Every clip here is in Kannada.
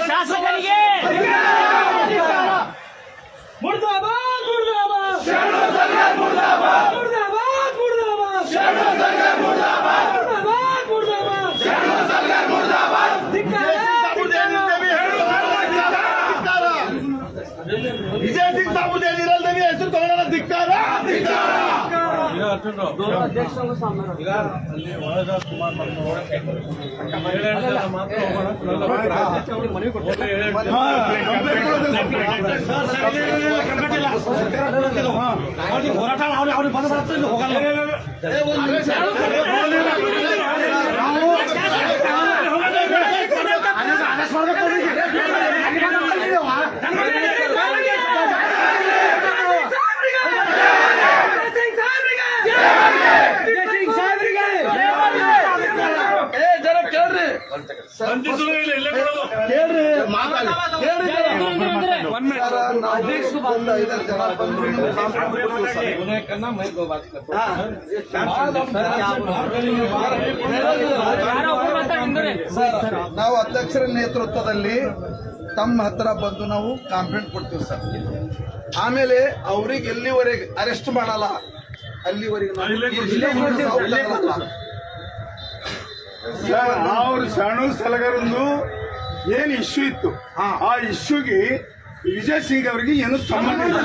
ಶಾಸಕರಿಗೆ ಮುರ್ದಾಬಾದ್ ಮುರ್ದಾಬಾದ್ ಶರಣು ಸರ್ಕಾರ ಮುರ್ದಾಬಾದ್ ಮುರ್ದಾಬಾದ್ ಮುರ್ದಾಬಾದ್ ಶರಣು ಸರ್ಕಾರ ಮುರ್ದಾಬಾದ್ ಮುರ್ದಾಬಾದ್ ಮುರ್ದಾಬಾದ್ ಶರಣು ಸರ್ಕಾರ ಮುರ್ದಾಬಾದ್ ವಿಜಯ ಸಿಂಗ್ ಸಾಬುದೇನ್ ಇರಲ್ದವಿ ಹೆಸರು ತಗೊಳ್ಳೋಣ ಧಿಕ್ಕಾರ ಈಗ ಅಲ್ಲಿ ಒಳಗ ಸುಮಾರು ಹೋರಾಟ ಅವ್ರಿಗೆ ಬಂದ ಬರುತ್ತೆ ಹೋಗಲ್ಲ ನಾವು ಅಧ್ಯಕ್ಷರ ನೇತೃತ್ವದಲ್ಲಿ ತಮ್ಮ ಹತ್ರ ಬಂದು ನಾವು ಕಂಪ್ಲೇಂಟ್ ಕೊಡ್ತೀವಿ ಸರ್. ಆಮೇಲೆ ಅವ್ರಿಗೆ ಎಲ್ಲಿವರೆಗೆ ಅರೆಸ್ಟ್ ಮಾಡಲ್ಲ ಅಲ್ಲಿವರೆಗೆ ಅವ್ರ ಶರಣು ಸಲಗರನ್ನು ಏನ್ ಇಶ್ಯೂ ಇತ್ತು ಆ ಇಶ್ಯೂಗೆ ವಿಜಯ್ ಸಿಂಗ್ ಅವರಿಗೆ ಏನು ಸಂಬಂಧ ಇಲ್ಲ,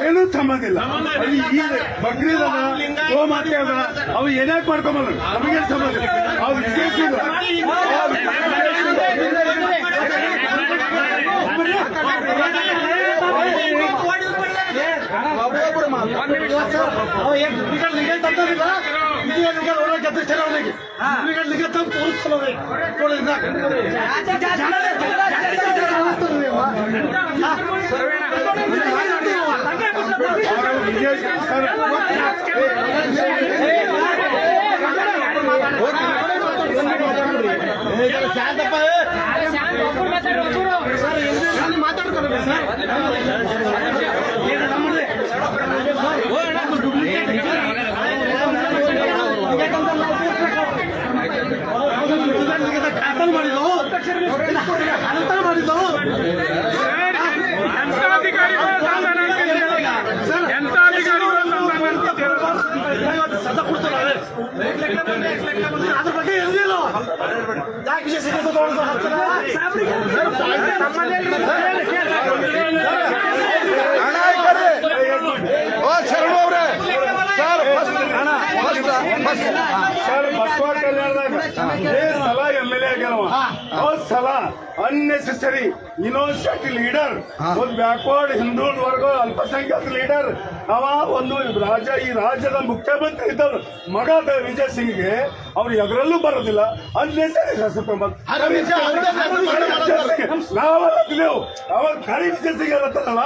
ಏನೂ ಸಂಬಂಧ ಇಲ್ಲ. ಈಗ ಬಕ್ರೀದ್ ಅದ ಗೋಮಾತೆ ಅದ ಅವು ಏನಾಕ್ ಮಾಡ್ಕೊಂಬಲ್ಲ, ನಮಗೇನು ಸಂಬಂಧ ಇಲ್ಲ. ಅವ್ರು ವಿಜಯ್ ಸಿಂಗ್ ಅದ್ರ ಬಗ್ಗೆ ಇರಲಿಲ್ಲ. ಶರಣು ಅವ್ರೆ ಸರ್ ಬಸವ ಕಲ್ಯಾಣದಾಗ ಸಲ MLA ಆಗ್ಯಾವ. ಅವ್ರ ಸಲ ಅನ್ನೆಸೆಸರಿ ಯೂನಿವರ್ಸಿಟಿ ಲೀಡರ್, ಒಂದು ಬ್ಯಾಕ್ವರ್ಡ್ ಹಿಂದುಳಿದ ವರ್ಗ ಅಲ್ಪಸಂಖ್ಯಾತ ಲೀಡರ್, ಅವ ಒಂದು ಈ ರಾಜ್ಯದ ಮುಖ್ಯಮಂತ್ರಿ ಇದ್ದವ್ರು ಮಗ ವಿಜಯ್ ಸಿಂಗ್ಗೆ ಅವ್ರು ಎದರಲ್ಲೂ ಬರೋದಿಲ್ಲ. ಅನ್ನೆಸರಿ ನಾವೆಲ್ಲ ತಿಳಿಯವು ಅವಾಗ ಕರಿ ವಿಜಯ್ ಸಿಂಗ್ ಇರತ್ತಲ್ಲ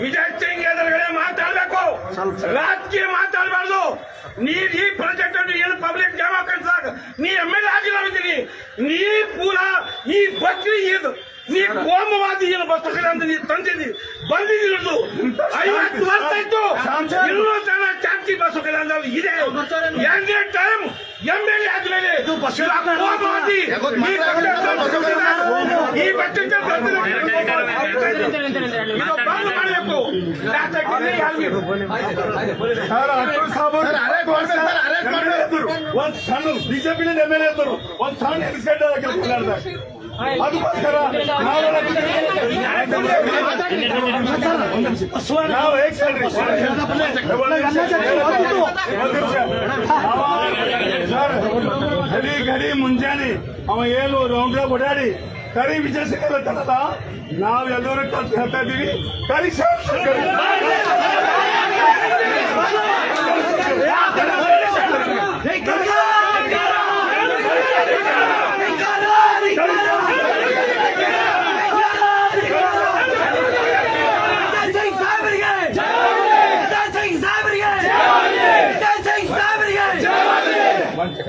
ವಿಜಯ್ ಸಿಂಗ್ ಎದುರುಗಡೆ ಮಾತಾಡ್ಬೇಕು, ರಾಜಕೀಯ ಮಾತಾಡಬಾರ್ದು. ನೀ ಈ ಪ್ರಾಜೆಕ್ಟ್ ಅನ್ನು ಏನು ಪಬ್ಲಿಕ್ ಜಾಗ ಕಳಿಸಾಗ ನೀ MLA ಆಗಿದ್ದೀರಿ, ನೀ ಪೂರ ಈ ಬಕ್ರಿ ಇದು ನೀ ಕೋಮವಾದಿ ಏನು ಬಸಕಡೆ ಅಂತ ನೀ ತಂದಿದ್ದಿ ಬಂದಿದ್ದು 50 ವರ್ಷ ಆಯ್ತು. ಇನ್ನೂ ಜನ ಚಾಂತಿ ಬಸಕಡೆ ಅಂದ್ರೆ ಇದೆ. ಎಂದೇ ಟೈಮ್ MLA ಆದ್ಮೇಲೆ ಕೋಮವಾದಿ ಈ ಬಟ್ಟೆ ಮಾಡಬೇಕು. ಒಂದ್ ಸಣ್ಣ ಬಿಜೆಪಿ MLA ಇದ್ದರು, ಒಂದ್ ಸಣ್ಣ ಅದಕ್ಕೋಸ್ಕರ ನಾವು ಗಡಿ ಮುಂಜಾನೆ ಅವ ಏನು ರೌಂಡ್ ಓಡಾಡಿ ಕರಿ ವಿಜಯ್ ಸಿಂಗ್ ತನಕ ನಾವೆಲ್ಲರೂ ಹೇಳ್ತಾ ಇದ್ದೀವಿ. ಕರಿ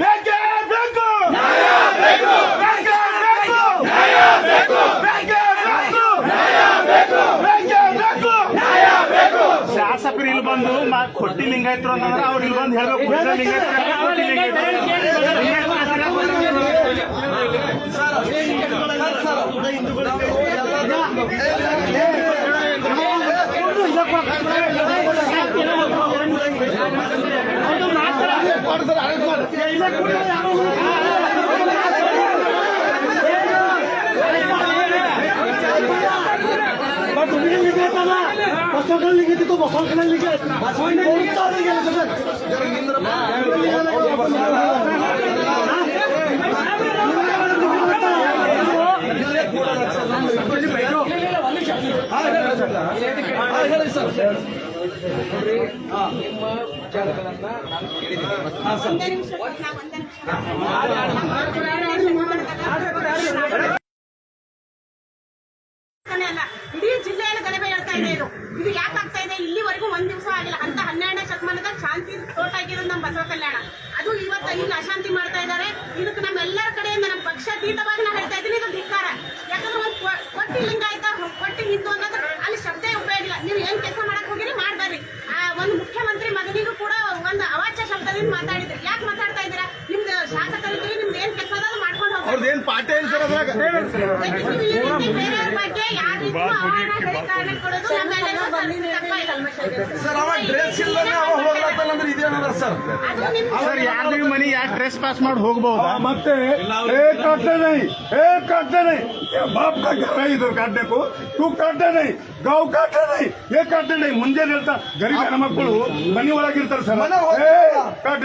ಬೇಕೇ ಶಾಸಕರು ಇಲ್ಲಿ ಬಂದು ಕೊಟ್ಟಿ ಲಿಂಗಾಯತರು ಅಂತಂದ್ರೆ ಅವ್ರು ಇಲ್ಲಿ ಬಂದು ಹೇಳ್ಬೇಕು ಇಡೀ ಜಿಲ್ಲೆಯಲ್ಲಿ ಗಲಭೆ ಹೇಳ್ತಾ ಇದೆ. ಇದು ಯಾಕೆ ಆಗ್ತಾ ಇದೆ? ಇಲ್ಲಿವರೆಗೂ ಒಂದ್ ದಿವಸ ಆಗಿಲ್ಲ ಅಂತ 12ನೇ ಶತಮಾನದಾಗ ಶಾಂತಿ ತೋಟಾಗಿರೋದು ನಮ್ಮ ಬಸವ ಕಲ್ಯಾಣ. ಅದು ಇವತ್ತ ಇಲ್ಲಿ ಅಶಾಂತಿ ಮಾಡ್ತಾ ಇದ್ದಾರೆ. ಇದಕ್ಕೆ ನಮ್ಮೆಲ್ಲರ ಕಡೆಯಿಂದ ನಮ್ಮ ಪಕ್ಷಾತೀತವಾಗಿ ನಾವು ಹೇಳ್ತಾ ಇದ್ದೀನಿ, ಇದು ಧಿಕ್ಕಾರ. ಯಾಕಂದ್ರೆ ಒಂದು ಕೊಟ್ಟಿ ಲಿಂಗಾಯತ ಕೊಟ್ಟಿ ಹಿಂದೂ ಅನ್ನೋದು ಅಲ್ಲಿ ಶಬ್ದ ಉಪಯೋಗ ಇಲ್ಲ. ನೀವು ಏನ್ ಕೆಲಸ ಮಾಡಕ್ ಹೋಗಿರಿ ಮಾಡ್ಬಾರ್ರಿ. ಒಂದು ಮುಖ್ಯಮಂತ್ರಿ ಮಗನಿಗೂ ಕೂಡ ಒಂದು ಅವಾಚ್ಯ ಶಬ್ದದಿಂದ ಮಾತಾಡಿದ್ರಿ. ಯಾಕೆ ಮಾತಾಡ್ತಾ ಇದ್ದೀರಾ? ನಿಮ್ದು ಶಾಸಕರಿದ್ದೀರಿ, ನಿಮ್ದು ಏನ್ ಕೆಲಸ ಅದ ಮಾಡ್ಕೊಂಡು ಹೋಗ್ರಿ. ಅವ್ರದ್ದೇನ್ ಪಾಠ ಏನು ಸರ್ ಅದ್ರಾಗ? ಬೇರೆಯವ್ರ ಬಗ್ಗೆ ಯಾರಿಗೂ ಕಾರಣ ಕೊಡೋದು ನಮ್ಮೆಲ್ಲರಿಗೂ ತಪ್ಪ ಇದೆ. ಸರ್ ಅವ ಡ್ರೆಸ್ ಇಲ್ಲದೆ ಅವ ಹೋಗ್ಲತ್ತಲ್ಲ ಇದೇನದ ಸರ್? ಅದು ನಿಮ್ ಸರ್ ಯಾರ್ದು ಮನಿ ಯಾಕೆ ಡ್ರೆಸ್ ಪಾಸ್ ಮಾಡಿ ಹೋಗ್ಬಹುದಾ? ಮತ್ತೆ काटते नहीं ये बाप का घर है इधर काटने को तू काटते नहीं गाँव काटते नहीं ये काटते नहीं ಮುಂಜೆ ಹೇಳ್ತಾ ಗರೀಬ್ ಹೆಣ್ಮಕ್ಳು ಮನೆ ಒಳಗಿರ್ತಾರೆ ಸರ್ ಕಾಟ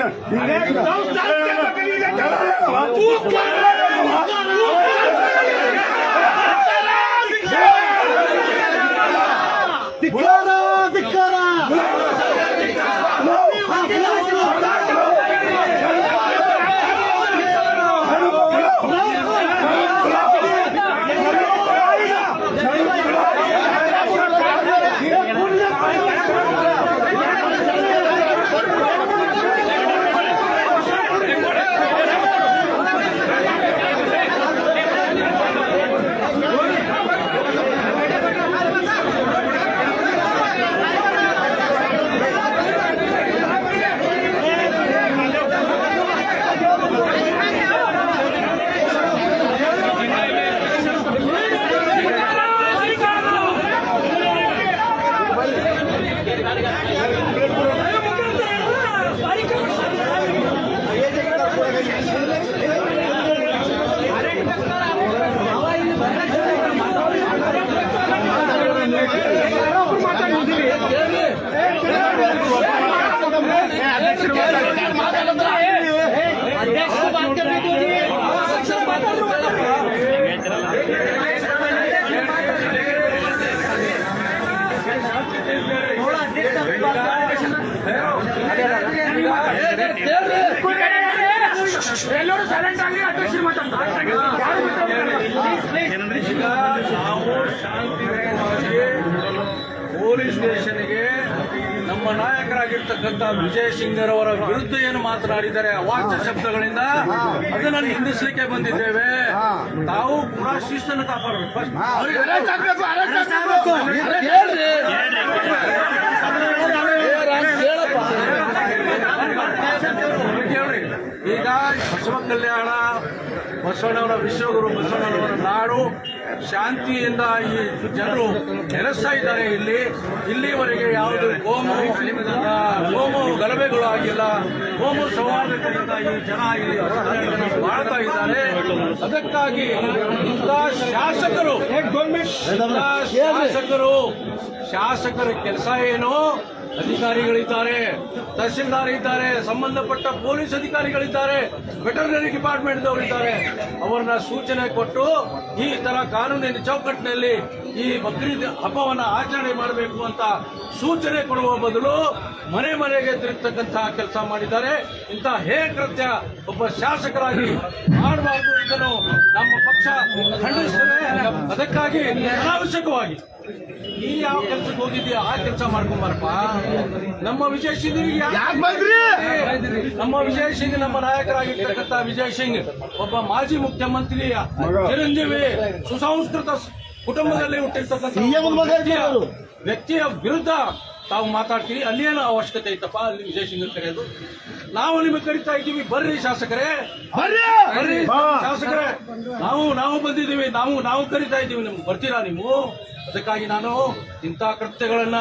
ಎಲ್ಲರೂ ಸೈಲೆಂಟ್ ಆಗಿ ಅಧ್ಯಕ್ಷರು ಮಾತಾಡ್ತಾರೆ. ಈಗ ನಾವು ಶಾಂತಿಯುತವಾಗಿ ಪೊಲೀಸ್ ಸ್ಟೇಷನ್ಗೆ ನಮ್ಮ ನಾಯಕರಾಗಿರ್ತಕ್ಕಂಥ ವಿಜಯ್ ಸಿಂಗ್ರವರ ವಿರುದ್ಧ ಏನು ಮಾತನಾಡಿದ್ದಾರೆ ಅವಾಚ್ಯ ಶಬ್ದಗಳಿಂದ ಅದನ್ನು ನಿಂದಿಸಲಿಕ್ಕೆ ಬಂದಿದ್ದೇವೆ. ತಾವು ಕೂಡ ಶಿಸ್ತನ್ನು ಕಾಪಾಡಬೇಕು. ಕೇಳ್ರಿ, ಈಗ ಬಸವ ಕಲ್ಯಾಣ ಬಸವಣ್ಣವರ ವಿಶ್ವಗುರು ಬಸವಣ್ಣನವರ ನಾಡು ಶಾಂತಿಯಿಂದ ಈ ಜನರು ನೆಲೆಸ್ತಾ ಇದ್ದಾರೆ. ಇಲ್ಲಿವರೆಗೆ ಯಾವುದು ಕೋಮು ಗಲಭೆಗಳು ಆಗಿಲ್ಲ. ಕೋಮು ಸೌಹಾರ್ದತೆಯಿಂದ ಈ ಜನ ಇಲ್ಲಿ ಬಾಳ್ತಾ ಇದ್ದಾರೆ. ಅದಕ್ಕಾಗಿ ಶಾಸಕರ ಕೆಲಸ ಏನು? ಅಧಿಕಾರಿಗಳಿದ್ದಾರೆ, ತಹಸೀಲ್ದಾರ್ ಇದ್ದಾರೆ, ಸಂಬಂಧಪಟ್ಟ ಪೊಲೀಸ್ ಅಧಿಕಾರಿಗಳಿದ್ದಾರೆ, ವೆಟರ್ನರಿ ಡಿಪಾರ್ಟ್ಮೆಂಟ್ದವರಿದ್ದಾರೆ. ಅವರನ್ನ ಸೂಚನೆ ಕೊಟ್ಟು ಈ ತರ ಕಾನೂನಿನ ಚೌಕಟ್ಟಿನಲ್ಲಿ ಈ ಬಕ್ರೀದ್ ಹಬ್ಬವನ್ನು ಆಚರಣೆ ಮಾಡಬೇಕು ಅಂತ ಸೂಚನೆ ಕೊಡುವ ಬದಲು ಮನೆ ಮನೆಗೆ ತಿರುಗತಕ್ಕಂತಹ ಕೆಲಸ ಮಾಡಿದ್ದಾರೆ. ಇಂತಹ ಹೇಕೃತ್ಯ ಒಬ್ಬ ಶಾಸಕರಾಗಿ ಮಾಡಬಾರದು ಇದನ್ನು ನಮ್ಮ ಪಕ್ಷ ಖಂಡಿಸುತ್ತದೆ. ಅದಕ್ಕಾಗಿ ಅನಾವಶ್ಯಕವಾಗಿ ನೀನ್ ಯಾವ ಕೆಲ್ಸಕ್ಕೆ ಹೋಗಿದ್ದೀಯ ಆ ಕೆಲಸ ಮಾಡ್ಕೊಂಬಾರಪ್ಪ. ನಮ್ಮ ವಿಜಯ್ ಸಿಂಗ್ ನಮ್ಮ ನಾಯಕರಾಗಿರ್ತಕ್ಕಂಥ ವಿಜಯ್ ಸಿಂಗ್ ಒಬ್ಬ ಮಾಜಿ ಮುಖ್ಯಮಂತ್ರಿಯ ಚಿರಂಜೀವಿ ಸುಸಂಸ್ಕೃತ ಕುಟುಂಬದಲ್ಲಿ ಹುಟ್ಟಿರ್ತಕ್ಕಂಥ ವ್ಯಕ್ತಿಯ ವಿರುದ್ಧ ತಾವು ಮಾತಾಡ್ತೀವಿ. ಅಲ್ಲೇನೋ ಅವಶ್ಯಕತೆ ಇತ್ತಪ್ಪ ಅಲ್ಲಿ ವಿಜಯ್ ಸಿಂಗ್ ಕರೆಯೋದು? ನಾವು ನಿಮಗೆ ಕರಿತಾ ಇದ್ದೀವಿ, ಬರ್ರಿ ಶಾಸಕರೇ, ಬರ್ರಿ ಶಾಸಕರೇ, ನಾವು ಬಂದಿದ್ದೀವಿ, ನಾವು ಕರಿತಾ ಇದ್ದೀವಿ, ನಿಮ್ಗೆ ಬರ್ತೀರಾ ನೀವು? ಅದಕ್ಕಾಗಿ ನಾನು ಇಂಥ ಕೃತ್ಯಗಳನ್ನ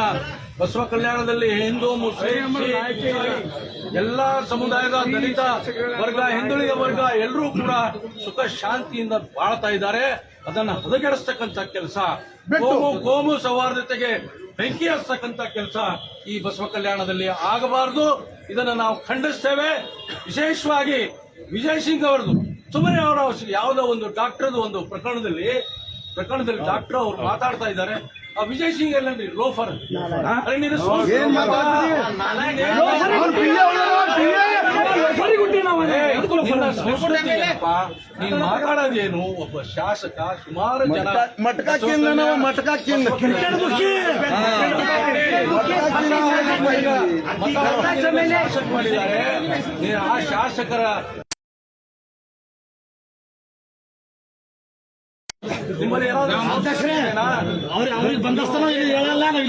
ಬಸವ ಕಲ್ಯಾಣದಲ್ಲಿ ಹಿಂದೂ ಮುಸ್ಲಿಂ ಎಲ್ಲ ಸಮುದಾಯದ ದಲಿತ ವರ್ಗ, ಹಿಂದುಳಿದ ವರ್ಗ ಎಲ್ಲರೂ ಕೂಡ ಸುಖ ಶಾಂತಿಯಿಂದ ಬಾಳ್ತಾ ಇದ್ದಾರೆ. ಅದನ್ನ ಹದಗೆಡಿಸ್ತಕ್ಕಂಥ ಕೆಲಸ, ಕೋಮು ಸೌಹಾರ್ದತೆಗೆ ಬೆಂಕಿ ಹಚ್ಚತಕ್ಕಂಥ ಕೆಲಸ ಈ ಬಸವ ಕಲ್ಯಾಣದಲ್ಲಿ ಆಗಬಾರದು. ಇದನ್ನು ನಾವು ಖಂಡಿಸ್ತೇವೆ. ವಿಶೇಷವಾಗಿ ವಿಜಯ್ ಸಿಂಗ್ ಅವರದು ಸುಮ್ಮನೆ ಅವರ ಯಾವುದೋ ಒಂದು ಡಾಕ್ಟರ್ದು ಒಂದು ಪ್ರಕರಣದಲ್ಲಿ ಡಾಕ್ಟರ್ ಅವರು ಮಾತಾಡ್ತಾ ಇದ್ದಾರೆ. ಆ ವಿಜಯ್ ಸಿಂಗ್ ಎಲ್ಲಂದ್ರಿ ಲೋಫರ್, ನೀನ್ ಮಾತಾಡೋದೇನು? ಒಬ್ಬ ಶಾಸಕ ಸುಮಾರು ಜನ ಶಾಸಕ ಮಾಡಿದ್ದಾರೆ. ಆ ಶಾಸಕರ ನಿಮ್ಮಲ್ಲಿ ಅವ್ರಿಗೆ ಬಂದಸ್ತನ ಹೇಳಲ್ಲ, ನಾವು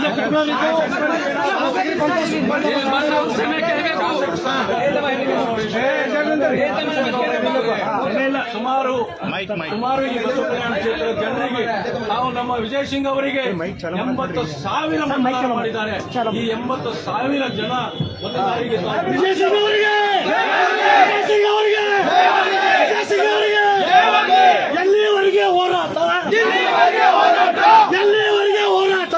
ಇಲ್ಲೇ ಸುಮಾರು ಈ ಬಸವ ಕಲ್ಯಾಣ ಕ್ಷೇತ್ರದ ಜನರಿಗೆ ನಾವು ನಮ್ಮ ವಿಜಯ್ ಸಿಂಗ್ ಅವರಿಗೆ 80,000 ಮತದಾನ ಮಾಡಿದ್ದಾರೆ. ಈ 80,000 ಜನ ಮತದಾರರಿಗೆ ಎಲ್ಲಿವರೆಗೆ ಹೋರಾಟ, ಎಲ್ಲಿವರೆಗೆ ಹೋರಾಟ, ಎಲ್ಲಿವರೆಗೆ ಹೋರಾಟ,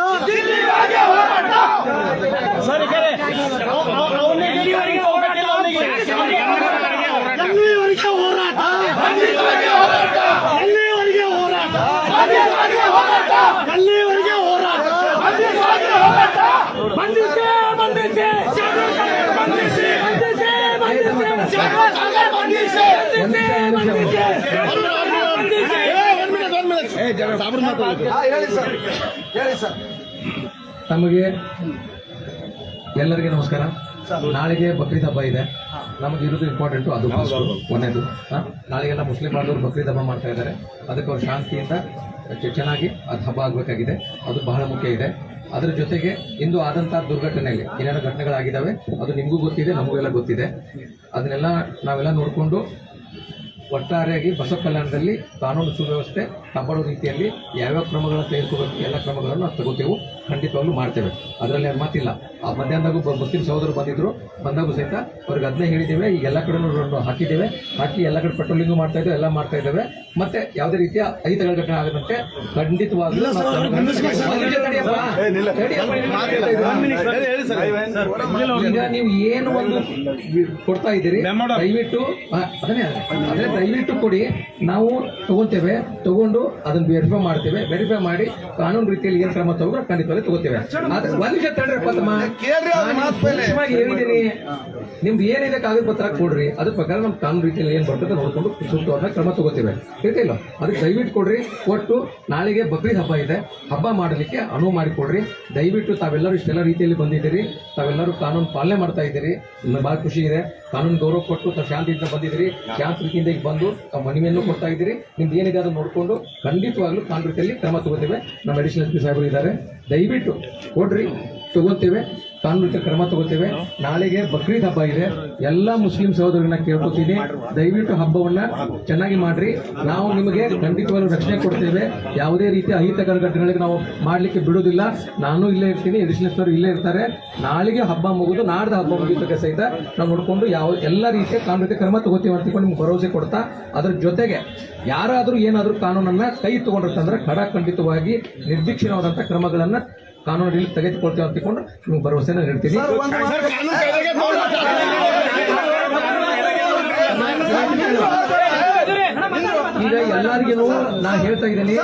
ಎಲ್ಲಿವರೆಗೆ ಹೋರಾಟ, ಎಲ್ಲಿವರೆಗೆ ಹೋರಾಟ, ಎಲ್ಲಿವರೆಗೆ ಹೋರಾಟ, ಬಂಧಿಸಿ ಬಂಧಿಸಿ ಬಂಧಿಸಿ ಹೇಳಿ ಸರ್. ತಮಗೆ ಎಲ್ಲರಿಗೆ ನಮಸ್ಕಾರ. ನಾಳೆಗೆ ಬಕ್ರೀದ್ ಹಬ್ಬ ಇದೆ. ನಮಗೆ ಇರೋದು ಇಂಪಾರ್ಟೆಂಟು, ಅದು ಒಂದೇದು. ನಾಳೆಗೆಲ್ಲ ಮುಸ್ಲಿಂ ಬಾಂಧವರು ಬಕ್ರೀದ್ ಹಬ್ಬ ಮಾಡ್ತಾ ಇದ್ದಾರೆ. ಅದಕ್ಕೆ ಅವ್ರು ಶಾಂತಿಯಿಂದ ಚೆನ್ನಾಗಿ ಅದು ಹಬ್ಬ ಆಗಬೇಕಾಗಿದೆ. ಅದು ಬಹಳ ಮುಖ್ಯ ಇದೆ. ಅದರ ಜೊತೆಗೆ ಇಂದು ಆದಂಥ ದುರ್ಘಟನೆಯಲ್ಲಿ ಏನೇನೋ ಘಟನೆಗಳಾಗಿದ್ದಾವೆ, ಅದು ನಿಮಗೂ ಗೊತ್ತಿದೆ, ನಮಗೆಲ್ಲ ಗೊತ್ತಿದೆ. ಅದನ್ನೆಲ್ಲ ನಾವೆಲ್ಲ ನೋಡಿಕೊಂಡು ಒಟ್ಟಾರೆಯಾಗಿ ಬಸವ ಕಲ್ಯಾಣದಲ್ಲಿ ಕಾನೂನು ಸುವ್ಯವಸ್ಥೆ ಕಾಪಾಡೋ ರೀತಿಯಲ್ಲಿ ಯಾವ್ಯಾವ ಕ್ರಮಗಳನ್ನು ತೆಗೆದುಕೋಬೇಕು ಎಲ್ಲ ಕ್ರಮಗಳನ್ನು ನಾವು ತಗೋತೇವೆ, ಖಂಡಿತವಾಗ್ಲೂ ಮಾಡ್ತೇವೆ. ಅದರಲ್ಲಿ ಅದು ಮಾತಿಲ್ಲ. ಆ ಮಧ್ಯಾಹ್ನದಾಗೂ ಮುಸ್ಲಿಂ ಸಹೋದರರು ಬಂದಾಗೂ ಸಹಿತ ಅವ್ರಿಗೆ ಅದನ್ನೇ ಹೇಳಿದ್ದೇವೆ. ಈಗ ಎಲ್ಲ ಕಡೆ ಹಾಕಿದ್ದೇವೆ, ಹಾಕಿ ಎಲ್ಲ ಕಡೆ ಪೆಟ್ರೋಲಿಂಗು ಮಾಡ್ತಾ ಇದ್ದೇವೆ, ಎಲ್ಲ ಮಾಡ್ತಾ ಇದ್ದೇವೆ. ಮತ್ತೆ ಯಾವುದೇ ರೀತಿಯ ಅಹಿತಗಳ ಘಟನೆ ಆಗದಂತೆ ಖಂಡಿತವಾಗ್ಲೂ ಈಗ ನೀವು ಏನು ಒಂದು ಕೊಡ್ತಾ ಇದ್ದೀರಿ, ದಯವಿಟ್ಟು ದಯವಿಟ್ಟು ಕೊಡಿ. ನಾವು ತಗೋತೇವೆ, ತಗೊಂಡು ಅದನ್ನ ವೆರಿಫೈ ಮಾಡಿ ಕಾನೂನು ರೀತಿಯಲ್ಲಿ ಏನ್ ಕ್ರಮ ತಗೋದ್ರೆ ಖಂಡಿತವಾಗಿ ತಗೋತೇವೆ. ಆದ್ರೆ ಒಂದ್ ನಿಮಿಷ ತಡ್ರಪ್ಪ ತಮ್ಮ, ಹೇಳಿದೀನಿ, ನಿಮ್ದು ಏನಿದೆ ಕಾಗದ ಪತ್ರ ಕೊಡ್ರಿ, ಅದ್ರ ಪ್ರಕಾರ ನಮ್ ಕಾನೂನು ರೀತಿಯಲ್ಲಿ ಏನ್ ಬರ್ತದೆ ನೋಡ್ಕೊಂಡು ಸೂಕ್ತವಾದ ಕ್ರಮ ತಗೋತೇವೆ. ಇಲ್ಲ ಅದಕ್ಕೆ ದಯವಿಟ್ಟು ಕೊಡ್ರಿ. ಕೊಟ್ಟು ನಾಳೆಗೆ ಬಕ್ರೀದ್ ಹಬ್ಬ ಇದೆ, ಹಬ್ಬ ಮಾಡಲಿಕ್ಕೆ ಅನುವು ಮಾಡಿಕೊಡ್ರಿ. ದಯವಿಟ್ಟು ತಾವೆಲ್ಲರೂ ಇಷ್ಟೆಲ್ಲ ರೀತಿಯಲ್ಲಿ ಬಂದಿದ್ದೀರಿ, ತಾವೆಲ್ಲರೂ ಕಾನೂನು ಪಾಲನೆ ಮಾಡ್ತಾ ಇದ್ದೀರಿ, ಬಹಳ ಖುಷಿ ಇದೆ. ಕಾನೂನು ಗೌರವ ಕೊಟ್ಟು ಶಾಂತಿಯಿಂದ ಬಂದಿದ್ದೀರಿ, ಶಾಂತಿ ರೀತಿಯಿಂದ ಈಗ ಬಂದು ತಾವು ಮನವಿಯನ್ನು ಕೊಡ್ತಾ ಇದ್ದೀರಿ. ನಿಮ್ದು ಏನಿದೆ ಅದನ್ನು ನೋಡಿಕೊಂಡು ಖಂಡಿತವಾಗ್ಲೂ ಕಾನೂನು ರೀತಿಯಲ್ಲಿ ಕ್ರಮ ತಗೋತೇವೆ. ನಮ್ಮ ಅಡಿಷನಲ್ ಎಸ್ ಪಿ ಸಾಹೇಬರು ಇದ್ದಾರೆ, ದಯವಿಟ್ಟು ಕೊಡ್ರಿ, ತಗೋತೇವೆ, ಕಾನೂನು ರೀತಿಯಲ್ಲಿ ಕ್ರಮ ತಗೋತೇವೆ. ನಾಳೆಗೆ ಬಕ್ರೀದ್ ಹಬ್ಬ ಇದೆ. ಎಲ್ಲ ಮುಸ್ಲಿಂ ಸಹೋದರರನ್ನ ಕೇಳ್ಕೊತೀನಿ, ದಯವಿಟ್ಟು ಹಬ್ಬವನ್ನ ಚೆನ್ನಾಗಿ ಮಾಡ್ರಿ. ನಾವು ನಿಮಗೆ ಖಂಡಿತವಾಗ್ಲೂ ರಕ್ಷಣೆ ಕೊಡ್ತೇವೆ. ಯಾವುದೇ ರೀತಿಯ ಅಹಿತಕರ ಘಟನೆಗಳಿಗೆ ನಾವು ಮಾಡ್ಲಿಕ್ಕೆ ಬಿಡೋದಿಲ್ಲ. ನಾನು ಇಲ್ಲೇ ಇರ್ತೀನಿ, ಅಡಿಷನಲ್ ಅವರು ಇಲ್ಲೇ ಇರ್ತಾರೆ. ನಾಳೆಗೆ ಹಬ್ಬ ಮುಗಿದು ನಾಡ್ದು ಹಬ್ಬ ಮುಗಿದಕ್ಕೆ ಸಹಿತ ನಾವು ನೋಡ್ಕೊಂಡು ಎಲ್ಲ ರೀತಿಯ ಕಾನೂನು ರೀತಿಯ ಕ್ರಮ ತಗೋತೀವಿ ಅಂತ ನಿಮ್ಗೆ ಭರವಸೆ ಕೊಡ್ತಾ, ಅದ್ರ ಜೊತೆಗೆ ಯಾರಾದರೂ ಏನಾದರೂ ಕಾನೂನನ್ನ ಕೈ ತಗೊಂಡಿರ್ತಂದ್ರೆ ಖಂಡಿತವಾಗಿ ನಿರ್ದಿಕ್ಷಣವಾದಂತಹ ಕ್ರಮಗಳನ್ನ ಕಾನೂನಲ್ಲಿ ತೆಗೆದುಕೊಳ್ತೇವೆ ಅಂತಿಕೊಂಡು ನಿಮ್ಗೆ ಭರವಸೆನ ನೀಡ್ತೀನಿ. ಈಗ ಎಲ್ಲರಿಗೂ ನಾ ಹೇಳ್ತಾ ಇದ್ದೀನಿ,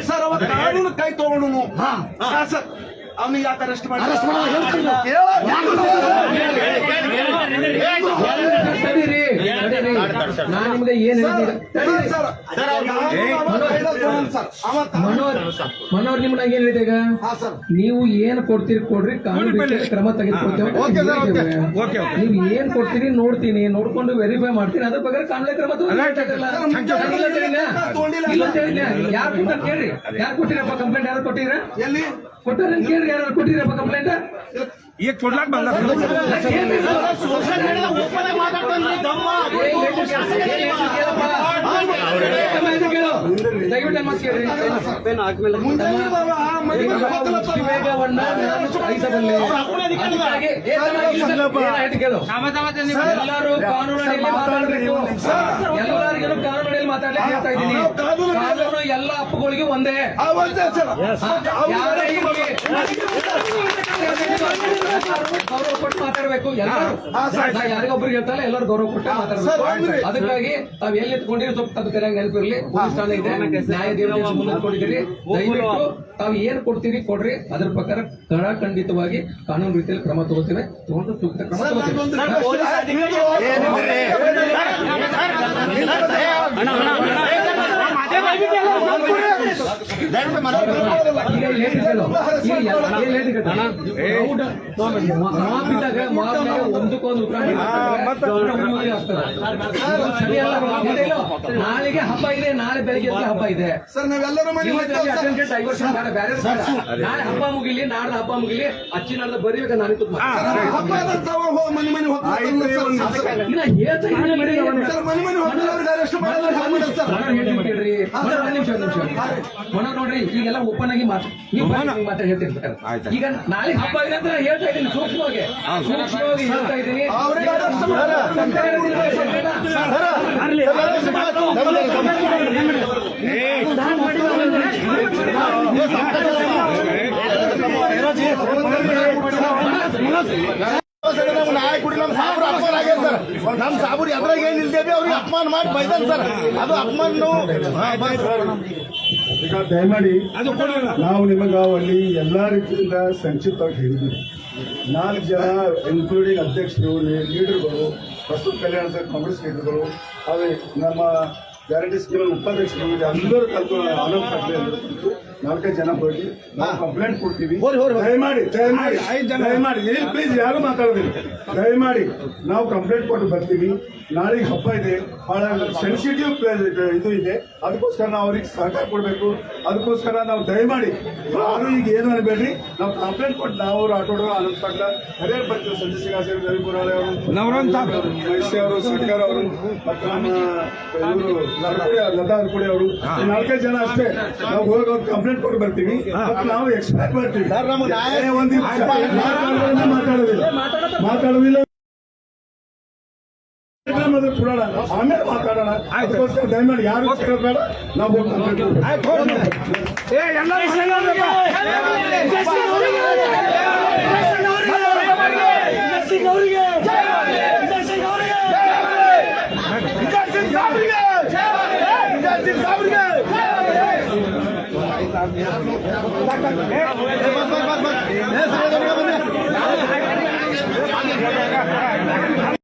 ಸರ್ ಅವ ಕಾನೂನು ಕೈ ತಗೊಂಡು ಸರ್ ಅವನಿಗೆ ಯಾಕೆ ಅರೆಸ್ಟ್ ಮಾಡಿ ನಾನು ನಿಮ್ಗೆ ಏನ್ ಮನೋರ್ ನಿಮ್ಗೆ ಏನ್ ಹೇಳಿದೆ ಈಗ ನೀವು ಏನ್ ಕೊಡ್ತೀರಿ ಕೊಡ್ರಿ ಕಾನೂನು ರೀತಿಯಲ್ಲಿ ಕ್ರಮ ತೆಗೆದುಕೊಳ್ತೇವೆ ನೀವು ಏನ್ ಕೊಡ್ತೀರಿ ನೋಡ್ತೀನಿ ನೋಡ್ಕೊಂಡು ವೆರಿಫೈ ಮಾಡ್ತೀನಿ ಅದ್ರ ಬಗ್ಗೆ ಕಾನೂನು ಕ್ರಮ ಯಾರು ಕೊಟ್ಟ ಕೇಳ್ರಿ ಯಾರು ಕೊಟ್ಟಿರಪ್ಪ ಕಂಪ್ಲೇಂಟ್ ಯಾರು ಕೊಟ್ಟಿರ ಎಲ್ಲಿ ಕೊಟ್ಟಾರ ಕೇಳ್ರಿ ಯಾರು ಕೊಟ್ಟಿರಪ್ಪ ಕಂಪ್ಲೇಂಟ್ ಈಗ ಕೊಡ್ಲಾಕ್ ಬಂದ ಎಲ್ಲರೂ ಕಾನೂನಿನಲ್ಲಿ ಮಾತಾಡಬೇಕು ಎಲ್ಲರಿಗೂ ಕಾನೂನಿನಲ್ಲಿ ಮಾತಾಡ್ಲಿಕ್ಕೆ ಹೇಳ್ತಾ ಇದ್ದೀನಿ ಕಾನೂನು ಎಲ್ಲ ಅಪ್ಪುಗಳಿಗೆ ಒಂದೇ ಯಾರೇ ಇರ್ಲಿ ಗೌರವ ಕೊಟ್ಟು ಮಾತಾಡ್ಬೇಕು ಎಲ್ಲರೂ ಯಾರಿಗೊಬ್ಬರಿಗೆ ಹೇಳ್ತಾರಲ್ಲ ಎಲ್ಲರೂ ಗೌರವ ಕೊಟ್ಟು ಮಾತಾಡ್ಬೇಕು ಅದಕ್ಕಾಗಿ ತಾವ್ ಎಲ್ಲಿ ಎತ್ಕೊಂಡಿರಿ ಸ್ವಲ್ಪ ಅದು ಕರೆಯಾಗಿ ನೆನಪಿರ್ಲಿ ಪೊಲೀಸ್ ಠಾಣೆ ಇದೆ ನ್ಯಾಯ ದೇವರ ಮುಂದೆ ಎತ್ಕೊಂಡಿದ್ದೀರಿ ದಯವಿಟ್ಟು ತಾವು ಏನ್ ಕೊಡ್ತೀರಿ ಕೊಡ್ರಿ ಅದ್ರ ಪ್ರಕಾರ ಖಂಡಿತವಾಗಿ ಕಾನೂನು ರೀತಿಯಲ್ಲಿ ಕ್ರಮ ತಗೋತೇವೆ ತಗೊಂಡು ಸೂಕ್ತ ಕ್ರಮ ಒಂದಕ್ಕೊಂದು ನಾಳೆಗೆ ಹಬ್ಬ ಇದೆ ನಾಳೆ ಬೆಳಿಗ್ಗೆ ಹಬ್ಬ ಇದೆ ಸರ್ ನಾವೆಲ್ಲರೂ ಡೈವರ್ಷನ್ ಬೇರೆ ನಾಳೆ ಹಬ್ಬ ಮುಗಿಲಿ ನಾಡ್ದು ಹಬ್ಬ ಮುಗಿಲಿ ಅಚ್ಚಿ ನಾಡ್ದು ಬರೀಬೇಕು ನಾನು ಮನೆ ಮನೆ ಅರೆಸ್ಟ್ ಕೇಳ್ರಿ ನೋಡ್ರಿ ಈಗೆಲ್ಲ ಓಪನ್ ಆಗಿ ನೀವು ಮಾತಾಡಿ ಹೇಳ್ತಿರ್ತಾರೆ ಈಗ ನಾಳೆ ಹಬ್ಬ ಇದೆ ಅಂತ ಹೇಳ್ತಾ ಇದ್ದೀನಿ ಸೂಕ್ಷ್ಮವಾಗಿ ಹೇಳ್ತಾ ಇದ್ದೀನಿ ನಾಯಿ ಕುಡಿ ನಮ್ ಸಾಬ್ರು ಅಪಮಾನ ಆಗ್ಯಾರ ಸರ್ ನಮ್ ಸಾಬ್ರು ಎದ್ರಾಗ ಏನ್ ಇಲ್ದೇವಿ ಅವ್ರಿಗೆ ಅಪಮಾನ ಮಾಡಿ ಬೈದಾರ ಸರ್ ಅದು ಅಪಮಾನ ಈಗ ದಯಮಾಡಿ ನಾವು ನಿಮಗೆ ಅಲ್ಲಿ ಎಲ್ಲಾ ರೀತಿಯಿಂದ ಸಂಕ್ಷಿಪ್ತವಾಗಿ ಹೇಳಿದ್ದೀವಿ 4 ಜನ ಇನ್ಕ್ಲೂಡಿಂಗ್ ಅಧ್ಯಕ್ಷರು ಲೀಡರ್ಗಳು ಪ್ರಸ್ತುತ ಕಲ್ಯಾಣ ಕಾಂಗ್ರೆಸ್ ಲೀಡರ್ಗಳು ಅವೇ ನಮ್ಮ ಗ್ಯಾರಂಟಿ ಸ್ಕೀಮ್ ಉಪಾಧ್ಯಕ್ಷರು ಎಲ್ಲರೂ ಕಲ್ತು ಆನಂದ್ ಪಟ್ಲೆ 4 ಜನ ಹೋಗಿ ನಾವು ಕಂಪ್ಲೇಂಟ್ ಕೊಡ್ತೀವಿ ದಯಮಾಡಿ ಪ್ಲೀಸ್ ಯಾರು ಮಾತಾಡೋದಿಲ್ಲ ದಯಮಾಡಿ ನಾವು ಕಂಪ್ಲೇಂಟ್ ಕೊಟ್ಟು ಬರ್ತೀವಿ ನಾಳೆಗೆ ಹಬ್ಬ ಇದೆ ಬಹಳ ಸೆನ್ಸಿಟಿವ್ ಇದು ಇದೆ ಅದಕ್ಕೋಸ್ಕರ ನಾವು ಅವ್ರಿಗೆ ಸಹಕಾರ ಕೊಡಬೇಕು ಅದಕ್ಕೋಸ್ಕರ ನಾವು ದಯಮಾಡಿ ಯಾರು ಈಗ ಏನು ಅನ್ಬೇಡ್ರಿ ನಾವು ಕಂಪ್ಲೇಂಟ್ ಕೊಟ್ಟು ನಾವು ಆಟೋಡು ಆನಂದ್ ಪಟ್ಲ ಹರಿಯಾಣ ಬರ್ತೀವಿ ಸಂಜಯ್ ಸಿಂಗಾಸೇರಿ ರವಿ ಮುರಾಳೆ ಅವರು ಮಹಿಷಿ ಅವರು ಸರ್ಕಾರ ಅವರು ಮತ್ತು ನಮ್ಮ ಇವರು ಲತಾ ಅರ್ಕುಡಿ ಅವರು 4 ಜನ ಅಷ್ಟೇ ನಾವು ಹೋಗಿ ಅವ್ರು ಕಂಪ್ಲೇಂಟ್ ಕೊಟ್ಟು ಬರ್ತೀವಿ ನಾವು ಎಕ್ಸ್ಪೆಕ್ಟ್ ಮಾಡ್ತೀವಿ ಒಂದು ಮಾತಾಡೋದಿಲ್ಲ ಕೊಡೋಣ ಆಮೇಲೆ ಮಾತಾಡೋಣ ಅದಕ್ಕೋಸ್ಕರ ದಯಮಾಡಿ ಯಾರು ಬೇಡ ನಾವು